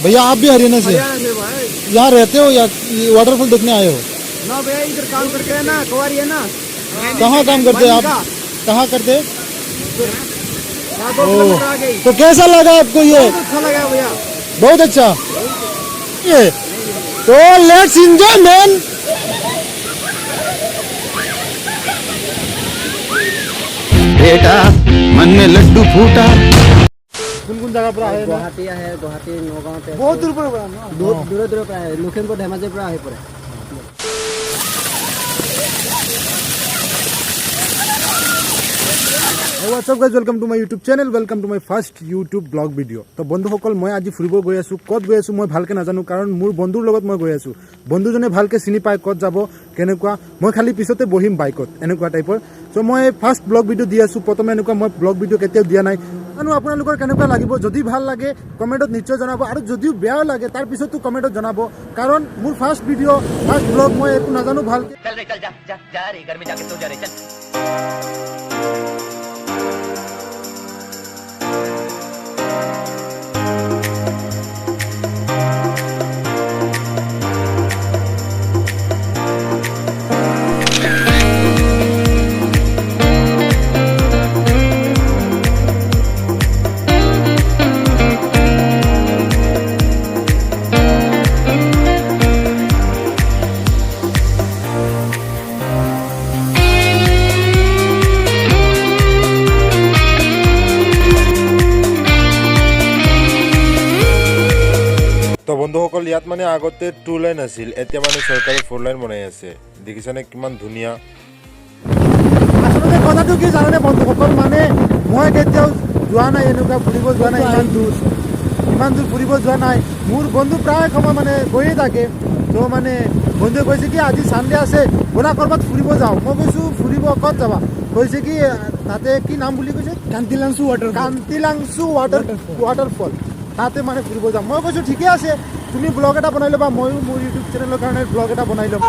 भैया आप भी हरियाणा से भाई। यहाँ रहते हो या वाटरफॉल देखने आए हो? ना भैया इधर काम करके है ना, कुंवारी है ना। कहाँ काम करते हैं आप? कहाँ करते हैं? 2 किलोमीटर आ गई। तो कैसा लगा आपको ये? बहुत अच्छा लगा भैया। बहुत अच्छा। ये तो लेट्स एंजॉय मैन। बेटा मन में लड्डू फूटा। कौन कौन जगह पर आए? गुवाहाटी है, गुवाहाटी नगाँव पे बहुत दूर पर है ना? दूर दूर पे है, लखीमपुर धेमाजीर পৰা আহি পৰে। WhatsApp guys, welcome to my YouTube channel, welcome to my first YouTube blog video'. তো বন্ধুসকল, মই আজি ফুৰিব গৈ আছোঁ। ক'ত গৈ আছোঁ মই ভালকৈ নাজানো, কাৰণ মোৰ বন্ধুৰ লগত মই গৈ আছোঁ। বন্ধুজনে ভালকৈ চিনি পায় ক'ত যাব কেনেকুৱা। মই খালি পিছতে বহিম বাইকত, এনেকুৱা টাইপৰ। চ' মই ফাৰ্ষ্ট ব্লগ ভিডিঅ' দি আছোঁ। প্ৰথমে এনেকুৱা মই ব্লগ ভিডিঅ' কেতিয়াও দিয়া নাই। জানো আপোনালোকৰ কেনেকুৱা লাগিব। যদি ভাল লাগে কমেণ্টত নিশ্চয় জনাব, আৰু যদিও বেয়াও লাগে তাৰ পিছতো কমেণ্টত জনাব, কাৰণ মোৰ ফাৰ্ষ্ট ভিডিঅ' ফাৰ্ষ্ট ব্লগ, মই একো নাজানো ভালকৈ। चल रे चल जा जा जा रे घर में जाके सो जा रे चल। তো বন্ধুসকল, ইয়াত মানে আগতে 2 লাইন আছিল, এতিয়া মানে চৰকাৰে 4 লাইন বনাই আছে। দেখিছানে কিমান ধুনীয়া। আচলতে কথাটো কি জানেনে বন্ধুসকল, মানে মই কেতিয়াও যোৱা নাই, এনেকুৱা ফুৰিব যোৱা নাই ইমান দূৰ ফুৰিব যোৱা নাই। মোৰ বন্ধু প্ৰায় সময় মানে গৈয়ে থাকে। তো মানে বন্ধুৱে কৈছে কি আজি চানডে আছে, ব'লা ক'ৰবাত ফুৰিব যাওঁ। মই কৈছোঁ ফুৰিব ক'ত যাবা? কৈছে কি তাতে কি নাম বুলি কৈছে? কান্তিলাংচু ৱাটাৰফল, তাতে মানে ফুৰিব যাম। মই কৈছোঁ ঠিকে আছে, তুমি ব্লগ এটা বনাই ল'বা, ময়ো মোৰ ইউটিউব চেনেলৰ কাৰণে ব্লগ এটা বনাই ল'ম।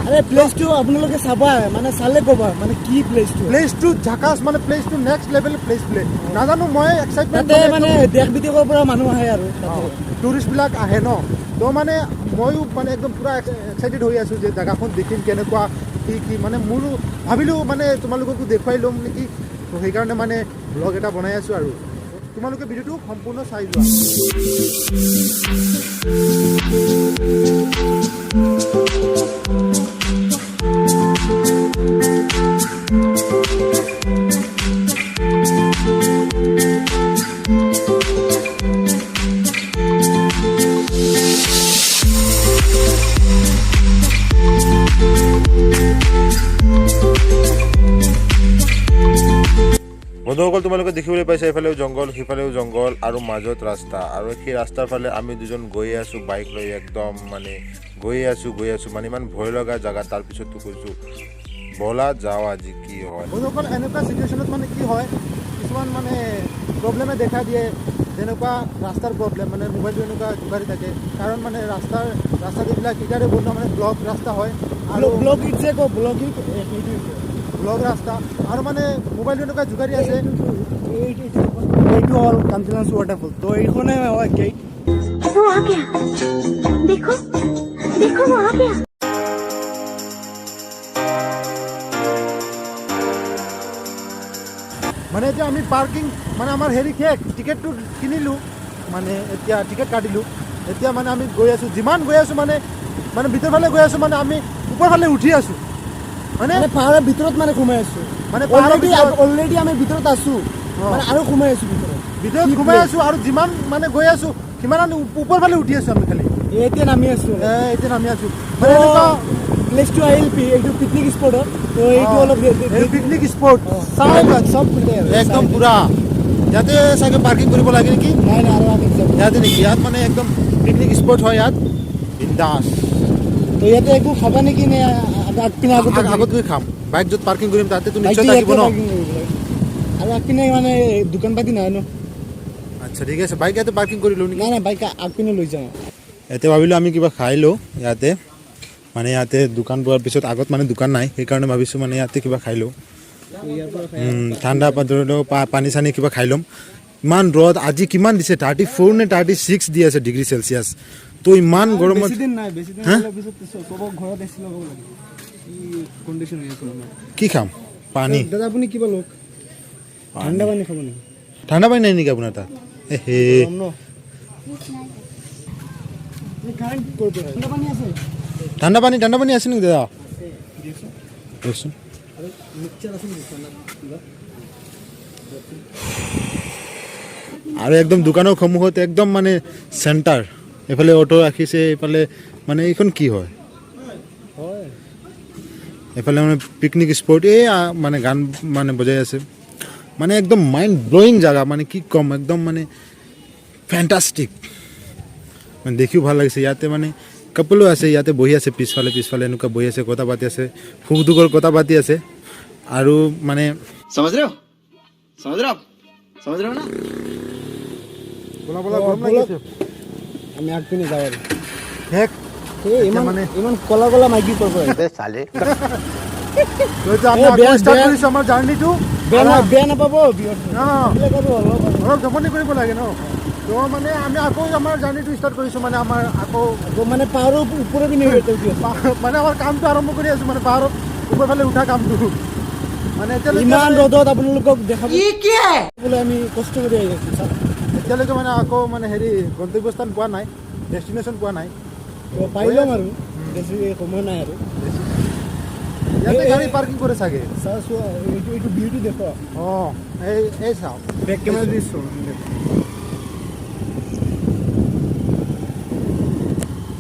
আরে প্লেসটো আপোনালোকে চাবা, মানে চালে ক'বা মানে কি প্লেচটো ঝাকাছ, মানে প্লেচটো নেক্সট লেভেল প্লেচ বোলে। নাজানো, মই এক্সাইটমেণ্ট তাতে মানে দেশ বিদেশৰ পৰা মানুহ আহে আৰু টুৰিষ্টবিলাক আহে ন। তো মানে ময়ো মানে একদম পূৰা এক্সাইটেড হৈ আছোঁ যে জেগাখন দেখিম কেনেকুৱা কি মানে মোৰো ভাবিলোঁ মানে তোমালোককো দেখুৱাই ল'ম নেকি। তো সেইকাৰণে মানে ব্লগ এটা বনাই আছোঁ, আৰু তোমালোকে ভিডিঅ'টো সম্পূৰ্ণ চাই লোৱা। বন্ধুসকল, তোমালোকে দেখিবলৈ পাইছা এইফালেও জংঘল, সিফালেও জংঘল, আৰু মাজত ৰাস্তা। আৰু সেই ৰাস্তাৰ ফালে আমি দুজন গৈয়ে আছোঁ বাইক লৈ, একদম মানে গৈয়ে আছোঁ মানে ইমান ভয় লগা জেগা। তাৰপিছতো কৈছোঁ ব'লা যাওঁ আজি কি হয়। বন্ধুসকল, এনেকুৱা চিটুৱেশ্যনত মানে কি হয়, কিছুমান মানে প্ৰব্লেমে দেখা দিয়ে, যেনেকুৱা ৰাস্তাৰ প্ৰব্লেম, মানে মোবাইলটো এনেকুৱা জোকাৰি থাকে, কাৰণ মানে ৰাস্তা যিবিলাক ইটাৰে বনোৱা মানে ব্লক ৰাস্তা হয়, আৰু ব্লক ৰাস্তা, আৰু মানে মোবাইলটো এনেকুৱা জোকাৰি আছে। এইটো হ'ল কান্তিলাংচু ৱাটাৰফল। তো এইখনে হয় গেট। वो आ गया, देखो देखो वो आ गया। মানে এতিয়া আমি পাৰ্কিং মানে আমাৰ হেৰি শেষ, টিকেটটো কিনিলোঁ, মানে এতিয়া টিকেট কাটিলোঁ। এতিয়া মানে আমি গৈ আছোঁ, যিমান গৈ আছোঁ মানে ভিতৰ ফালে গৈ আছোঁ, মানে আমি ওপৰ ফালে উঠি আছোঁ, মানে পাহাৰৰ ভিতৰত মানে সোমাই আছোঁ। মানে অলৰেডি আমি ভিতৰত আছোঁ, মানে আৰু সোমাই আছোঁ ভিতৰত সোমাই আছোঁ, আৰু যিমান মানে গৈ আছোঁ সিমান আমি ওপৰ ফালে উঠি আছোঁ। আমি খালি এতিয়া নামি আছোঁ। মানে এনেকুৱা প্লেচটো আহিল, এইটো পিকনিক স্পট হয়। তো এইটো অলপ পিকনিক স্পট চব একদম পূৰা। ইয়াতে চাগে পাৰ্কিং কৰিব লাগে নেকি? নাই আৰু আমি ইয়াতে নেকি? ইয়াত মানে একদম পিকনিক স্পট হয়, ইয়াত বিন্দাছ। তো ইয়াতে একো খাবা নেকি নে আগপিনে আগত গৈ খাম? বাইক য'ত পাৰ্কিং কৰিম তাতেতো নিশ্চয় থাকিব ন। আৰু আগপিনে মানে দোকান পাতি নাই ন। আচ্ছা ঠিক আছে, বাইক ইয়াতে পাৰ্কিং কৰি লওঁ নেকি? নাই বাইক আগপিনে লৈ যাওঁ। ইয়াতে ভাবিলোঁ আমি কিবা খাই লওঁ ইয়াতে, মানে ইয়াতে দোকান পোৱাৰ পিছত আগত মানে দোকান নাই, সেইকাৰণে ভাবিছোঁ মানে ইয়াতে কিবা খাই লওঁ। ঠাণ্ডা ধৰি লওক পানী চানী কিবা খাই ল'ম। ইমান ৰ'দ আজি কিমান দিছে 34 নে 36 দি আছে ডিগ্ৰী চেলচিয়াছ তো ইমান গৰমত বেছি দিন নাই বেছি দিন হা? হ'লে পিছত চবক ঘৰত এচি লগাব লাগে কি কণ্ডিশ্যন হৈ আছে আমাৰ কি খাম পানী দাদা আপুনি কিবা লওক ঠাণ্ডা পানী খাব নেকি ঠাণ্ডা পানী নাই নেকি আপোনাৰ তাত হে গৰম ন এই কাৰেণ্ট ক'ৰ পৰা ঠাণ্ডা পানী আছে ঠাণ্ডা পানী আছে নেকি দাদা দিয়কচোন আৰু মিক্সাৰ আছে নেকি ঠাণ্ডা কিবা আৰু একদম দোকানৰ সন্মুখত একদম মানে চেণ্টাৰ এইফালে অটো ৰাখিছে এইফালে মানে এইখন কি হয় হয় এইফালে মানে পিকনিক স্পট এই মানে গান মানে বজাই আছে মানে একদম মাইণ্ড ব্লয়িং জেগা মানে কি ক'ম একদম মানে ফেণ্টাষ্টিক মানে দেখিও ভাল লাগিছে ইয়াতে মানে কাপলো আছে ইয়াতে বহি আছে পিছফালে এনেকুৱা বহি আছে কথা পাতি আছে সুখ দুখৰ কথা পাতি আছে আৰু মানে समझ रहे हो ना আমি আগপিনে যাওঁ আৰু হেক এই ইমান মানে- ইমান কলা কলা মাইকি ক'ৰ পৰা अबे साले বেয়া- ষ্টাৰ্ট বেয়া- কৰিছোঁ আমাৰ জাৰ্ণিটো বেয়া নাপাব বিয়ত এইবিলাক আৰু অলপ অলপ জমনি কৰিব লাগে ন তো মানে আমি আকৌ আমাৰ জাৰ্ণিটো ষ্টাৰ্ট কৰিছোঁ মানে আমাৰ আকৌ মানে পাহাৰৰ ওপৰে পিনে মানে আমাৰ কামটো আৰম্ভ কৰি আছোঁ মানে পাহাৰত ওপৰফালে উঠা কামটো মানে ইমান ৰ'দত আপোনালোকক দেখাব বোলে আমি কষ্ট কৰি আহি আছোঁ চাওক। এতিয়ালৈকে মানে আকৌ মানে হেৰি গন্তব্যস্থান পোৱা নাই ডেষ্টিনেশ্যন পোৱা নাই তো পাই ল'ম আৰু বেছি সময় নাই আৰু ইয়াতে গাড়ী পাৰ্কিং কৰে চাগে চাওঁ চোৱা এইটো ভিউটো দেখুৱা অঁ এই চাওক বেক কেমেৰা দিছোঁ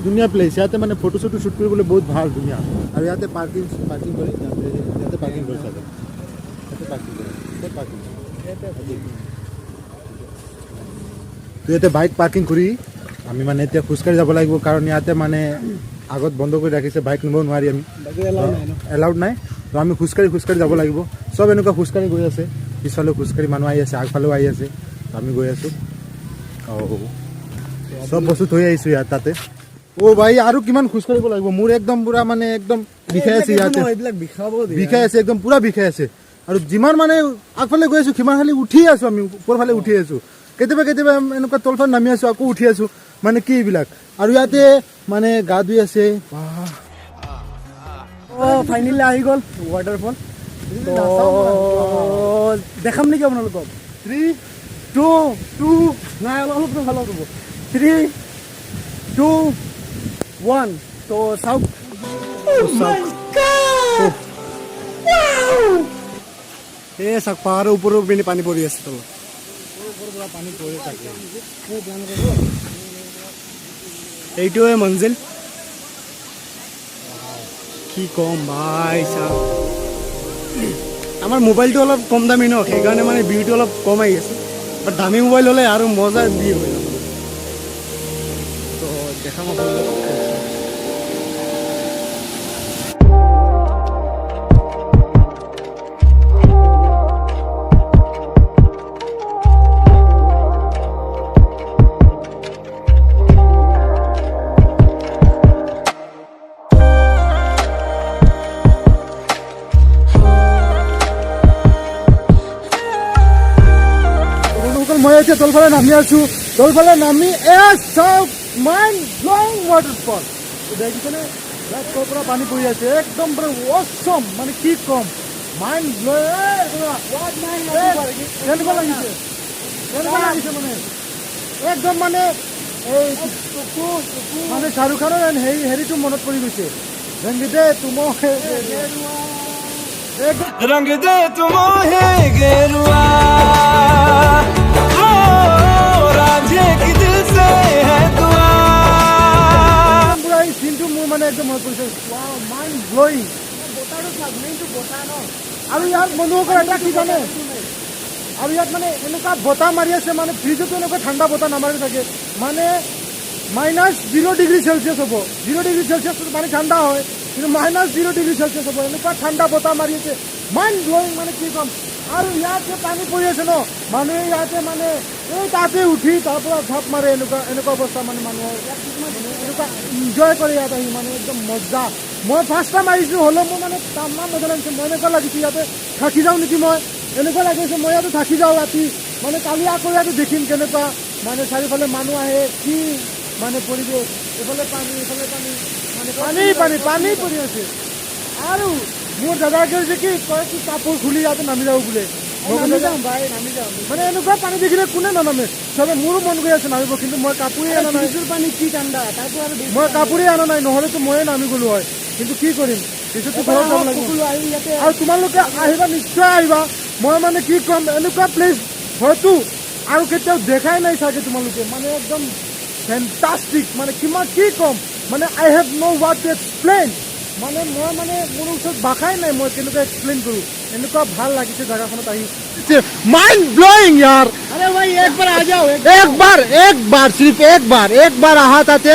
ধুনীয়া প্লেচ ইয়াতে মানে ফটো চটো শ্বুট কৰিবলৈ বহুত ভাল ধুনীয়া আৰু ইয়াতে পাৰ্কিং কৰি ইয়াতে পাৰ্কিং কৰে চাগে তো ইয়াতে বাইক পাৰ্কিং কৰি আমি মানে এতিয়া খোজকাঢ়ি যাব লাগিব কাৰণ ইয়াতে মানে আগত বন্ধ কৰি ৰাখিছে বাইক নিব নোৱাৰি আমি বাকী এলাও নাই ন এলাউড নাই তো আমি খোজকাঢ়ি যাব লাগিব চব এনেকুৱা খোজকাঢ়ি গৈ আছে পিছফালেও খোজকাঢ়ি মানুহ আহি আছে আগফালেও আহি আছে তো আমি গৈ আছোঁ চব বস্তু থৈ আহিছোঁ ইয়াত তাতে অ' ভাই আৰু কিমান খোজকাঢ়িব লাগিব মোৰ একদম পুৰা মানে একদম বিষাই আছে ইয়াতে এইবিলাক বিষাব বিষাই আছে একদম পুৰা বিষাই আছে আৰু যিমান মানে আগফালে গৈ আছোঁ সিমান খালি উঠি আছোঁ আমি ওপৰফালে উঠি আছোঁ কেতিয়াবা এনেকুৱা তলফালে নামি আছোঁ আকৌ উঠি আছোঁ মানে কি এইবিলাক আৰু ইয়াতে মানে গা ধুই আছে অঁ ফাইনেলি আহি গ'ল ৱাটাৰফল তো দেখাম নেকি আপোনালোকক 3, 2 নাই অলপ ভাল হ'ব 3, 2, 1 তো চাওক এই চাওক পাহাৰৰ ওপৰৰ পিনে পানী পৰি আছে তলত এইটোৱে মঞ্জিল কি ক'ম ভাই চাওক আমাৰ মোবাইলটো অলপ কম দামী ন সেইকাৰণে মানে ভিউটো অলপ কম আহি আছে বাট দামী মোবাইল হ'লে আৰু মজা ভিউ হৈ যাব তো দেখাম আপোনালোকক মই এতিয়া তলফালে নামি আছোঁ তলফালে নামি চাওক মাইণ্ড ব্লয়িং ৱাটাৰফল দেখিছেনে ক'ৰ পৰা পানী পৰি আছে একদম পুৰা অচম মানে কি ক'ম মাইণ্ড কেনেকুৱা লাগিছে মানে একদম মানে এই মানে শ্বাহৰুখ খানৰ হেৰিটো মনত পৰি গৈছে ৰংগীতে তুমো रंग दे तुम्हें गेरुआ ओ राधे की दिल से है दुआ পুৰা এই চিনটো মোৰ মানে একদম মনত পৰিছে মাইণ্ড ব্লয়িং আৰু ইয়াত বন্ধুসকল এটা কি জানে আৰু ইয়াত মানে এনেকুৱা বতাহ মাৰি আছে মানে ফ্ৰিজতো এনেকুৱা ঠাণ্ডা বতাহ নামাৰি থাকে মানে -0°C হ'ব 0°C মানে ঠাণ্ডা হয় কিন্তু -0°C হ'ব এনেকুৱা ঠাণ্ডা বতাহ মাৰি আছে মাইণ্ড ব্লয়িং মানে কি ক'ম আৰু ইয়াতে পানী পৰি আছে ন মানুহে ইয়াতে মানে এই তাতে উঠি তাৰ পৰা ঝাপ মাৰে এনেকুৱা অৱস্থা মানে মানুহৰ এনেকুৱা এনজয় কৰে ইয়াত আহি মানে একদম মজা মই ফাৰ্ষ্ট টাইম আহিছোঁ হ'লেও মোৰ মানে তামাম মজা লাগিছে মই এনেকুৱা লাগিছে ইয়াতে থাকি যাওঁ নেকি মই এনেকুৱা লাগিছে মই ইয়াতে থাকি যাওঁ ৰাতি মানে কালি আকৌ ইয়াতে দেখিম কেনেকুৱা মানে চাৰিওফালে মানুহ আহে কি মানে পৰিৱেশ এইফালে পানী মানে পানী পৰি আছে আৰু মোৰ দাদাকে হৈছে কি কয় কি কাপোৰ খুলি ইয়াতে নামি যাব বোলে মানে এনেকুৱা পানী দেখিলে কোনে নানামে চবে মোৰো মন গৈ আছে নামিব কিন্তু মই কাপোৰে আনা নাই পানী কি ঠাণ্ডা মই কাপোৰে আনা নাই নহ'লেতো ময়ে নামি গ'লো হয় কিন্তু কি কৰিম পিছততো ঘৰত যাব লাগিব আৰু তোমালোকে আহিবা নিশ্চয় আহিবা মই মানে কি ক'ম এনেকুৱা প্লেচ হয়তো আৰু কেতিয়াও দেখাই নাই চাগে তোমালোকে মানে একদম ফেণ্টাষ্টিক মানে কিমান কি ক'ম মানে I have no' what to explain মানে মই মানে মোৰ ওচৰত ভাষাই নাই মই কেনেকুৱা এক্সপ্লেইন কৰোঁ এনেকুৱা ভাল লাগিছে জেগাখনত আহি মাইণ্ড ব্লয়িং ইয়াৰ अरे भाई एक बार आ जाओ একবাৰ সিৰ্ফ একবাৰ আহা তাতে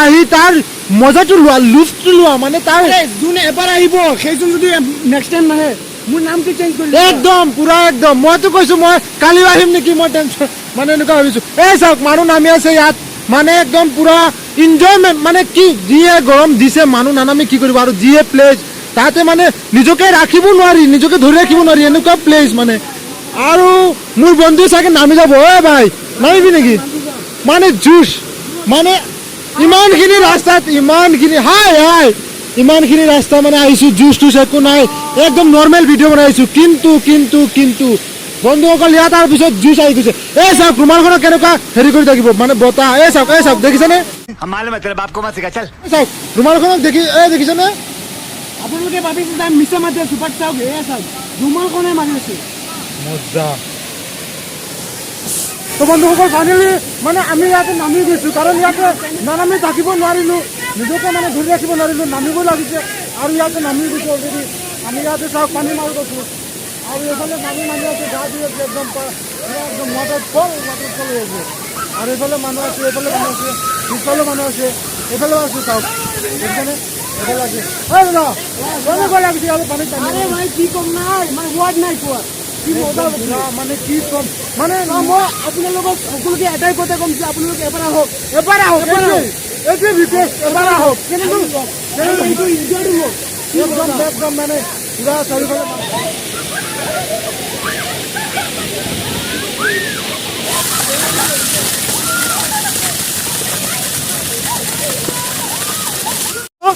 আহি তাৰ মজাটো লোৱা লুফটো লোৱা মানে তাৰ যোনে এবাৰ আহিব সেইজন যদি নেক্সট টাইম নাহে মোৰ নামটো চেঞ্জ কৰি একদম পুৰা একদম মইতো কৈছো মই কালি আহিম নেকি মই টেনশ্যন মানে এনেকুৱা ভাবিছো এই চাওক মানুহ নামি আছে ইয়াত মানে একদম পুৰা এনজয়মেণ্ট মানে কি যিয়ে গৰম দিছে মানুহ নানামি কি কৰিব আৰু যিয়ে প্লেচ তাতে মানে নিজকে ৰাখিব নোৱাৰি নিজকে ধৰি ৰাখিব নোৱাৰি এনেকুৱা প্লেচ মানে আৰু মোৰ বন্ধু চাগে নামি যাব ঐ ভাই নামিবি নেকি মানে জুচ মানে ইমানখিনি ৰাস্তাত ইমানখিনি ৰাস্তা মানে আহিছোঁ জুচ টুচ একো নাই একদম নৰ্মেল ভিডিঅ' বনাইছো কিন্তু বন্ধুসকল ইয়াত তাৰ পিছত জুচ আহি গৈছে এই চাওক ৰুমালখনত কেনেকুৱা হেৰি কৰি থাকিব মানে বতাহ এই চাওক দেখিছেনে हम मालूम है तेरे बाप को मत सिखा चल চাওক ৰুমালখনত দেখিছেনে আপোনালোকে ভাবিছে যে আমি মিছা মাতি আছো বাট চাওক এয়া চাওক ৰুমালখনে মাৰি আছে মজা তো বন্ধুসকল ফাইনেলি মানে আমি ইয়াতে নামি গৈছোঁ কাৰণ ইয়াতে নানামি থাকিব নোৱাৰিলোঁ নিজকে মানে ধৰি ৰাখিব নোৱাৰিলোঁ নামিব লাগিছে আৰু ইয়াতে নামি গৈছোঁ অলৰেডি আমি ইয়াতে চাওক পানী মাৰি গৈছোঁ আৰু এইফালে নামি আছে গা ধুই আছে একদম ৱাটাৰফল হৈ আছে আৰু এইফালে মানুহ আছে এইফালে মানুহ আছে পিছফালে মানুহ আছে এইফালেও আছে চাওক দেখিছেনে এইফালে আছে কেনেকুৱা লাগিছে ইয়াতে পানীত আৰে ভাই কি কম নাই মানে ওয়াৰ্ড নাই কোৱা কি মজা লাগিছে মানে কি ক'ম মানে মই আপোনালোকক সকলোকে এটাই কথা ক'ম যে আপোনালোকে এবাৰ আহক এইটোৱে ৰিকুৱেষ্ট এবাৰ আহক এইটো ইনজয় দিব একদম মানে পুৰা চাৰিওফালে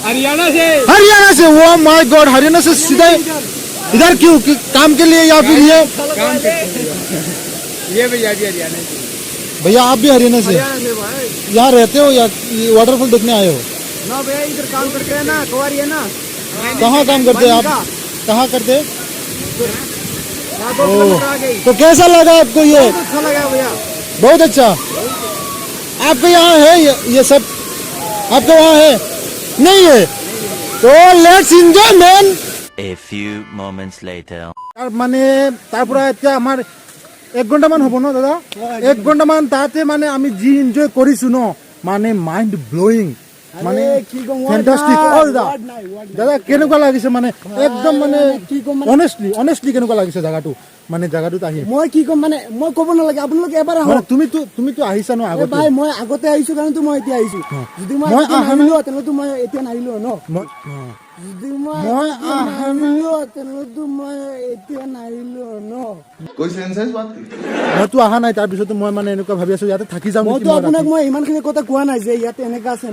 हरियाणा से हरियाणा से वो माय गॉड हरियाणा से सीधा इधर क्यों काम के लिए या फिर ये भैया भी हरियाणा से भैया आप भी हरियाणा से भाई यहाँ रहते हो या वाटरफॉल देखने आए हो ना भैया इधर काम करते हैं ना कुंवारी है ना कहाँ काम करते हैं आप कहाँ करते हैं यहाँ 2 किलोमीटर आ गई तो कैसा लगा आपको ये अच्छा लगा भैया बहुत अच्छा आपके यहाँ है ये सब आपके वहाँ है नहीं है तो let's enjoy man A few moments later মানে তাৰ পৰা এতিয়া আমাৰ 1 ঘণ্টামান হ'ব ন দাদা 1 ঘণ্টামান তাতে মানে আমি যি এনজয় কৰিছো ন মানে মাইণ্ড ব্লোয়িং মানে ফেন্টাস্টিক দাদা কেনেকুৱা লাগিছে মানে একদম মানে কি কম অনেষ্টলি কেনেকুৱা লাগিছে জাগাটো মানে জাগাটোত আহি মই কি কম মানে মই ক'ব নালাগে আপোনালোকে এবাৰ আহক মানে তুমিতো আহিছা ন আগতে ভাই মই আগতে আহিছো কাৰণতো মই এতিয়া আহিছো যদি মই আহিলো তেনেহ'লেতো মই এতিয়া নাহিলো ন যদি মই আহিলো তেনেহ'লেতো মই এতিয়া নাহিলো ন মইতো অহা নাই তাৰপিছতো মই মানে এনেকুৱা ভাবি আছো ইয়াতে থাকি যাম মইতো আপোনাক মই ইমানখিনি কথা কোৱা নাই যে ইয়াতে এনেকা আছে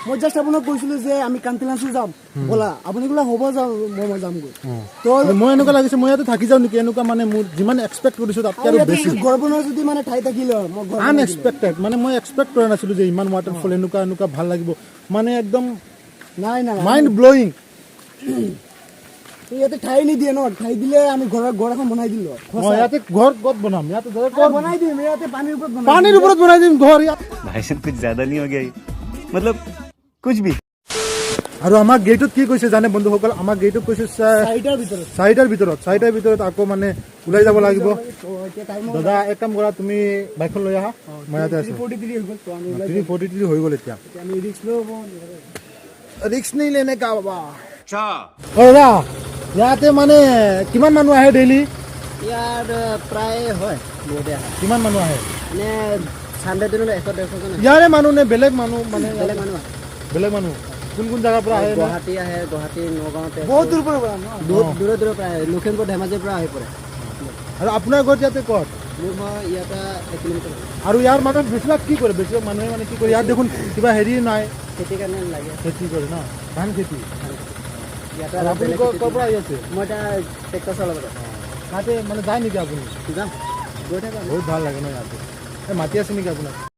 মই জাষ্ট আপোনাক কৈছিলো যে আমি কান্তিলাঞ্চি যাম ব'লা আপুনি ক'লে হ'ব যাম মই যামগৈ তো মই এনেকুৱা লাগিছে মই ইয়াতে থাকি যাওঁ নেকি এনেকুৱা মানে মোৰ যিমান এক্সপেক্ট কৰিছো তাতকৈ আৰু বেছি ঘৰ বনোৱা যদি মানে ঠাই থাকিলে হয় মই ঘৰ আনএক্সপেক্টেড মানে মই এক্সপেক্ট কৰা নাছিলো যে ইমান ৱাটাৰফল এনেকুৱা ভাল লাগিব মানে একদম নাই মাইণ্ড ব্লোয়িং ইয়াতে ঠাই নিদিয়ে ন ঠাই দিলে আমি ঘৰ এখন বনাই দিলো ইয়াতে ঘৰ ক'ত বনাম ইয়াতে বনাই দিম ইয়াতে পানীৰ ওপৰত বনাই দিম ঘৰ ইয়াত भाई साहब कुछ ज्यादा नहीं हो गया ये? मतलब कुछ भी আৰু আমাৰ গেটত কি কৈছে জানে বন্ধুসকল আমাৰ গেটত কৈছে চাৰিটাৰ ভিতৰত আকৌ মানে ওলাই যাব লাগিব দাদা এক কাম কৰা তুমি বাইকখন লৈ আহা মই ইয়াতে আছো 343 হৈ গ'ল এতিয়া ৰিক্স नहीं लेने का बाबा দাদা ইয়াতে মানে কিমান মানুহ আহে ডেইলি ইয়াৰ প্ৰায় হয় বহুতে আহে কিমান মানুহ আহে মানে চানডে দিনত 100-150 জন ইয়াৰে মানুহ নে বেলেগ মানুহ মানে বেলেগ মানুহ কোন জাগাৰ পৰা আহে গুৱাহাটী নগাঁৱতে বহুত দূৰ পৰা দূৰৰ পৰা আহে লখিমপুৰ ধেমাজিৰ পৰা আহি পৰে আৰু আপোনাৰ ঘৰত ইয়াতে ক'ত মোৰ ঘৰ ইয়াৰ পৰা 1 কিলোমিটাৰ আৰু ইয়াৰ মাজত বেছিভাগ কি কৰে বেছিভাগ মানুহে মানে কি কৰে ইয়াত দেখোন কিবা হেৰি নাই খেতিৰ কাৰণে লাগে খেতি কৰে ন ধান খেতি ইয়াৰ আৰু আপুনি ক'ৰ পৰা আহি আছে মই এতিয়া ট্ৰেক্টৰ চলাব তাতে মানে যায় নেকি আপুনি যাম গৈ থাকা বহুত ভাল লাগে ন ইয়াতে এই মাটি আছে নেকি আপোনাৰ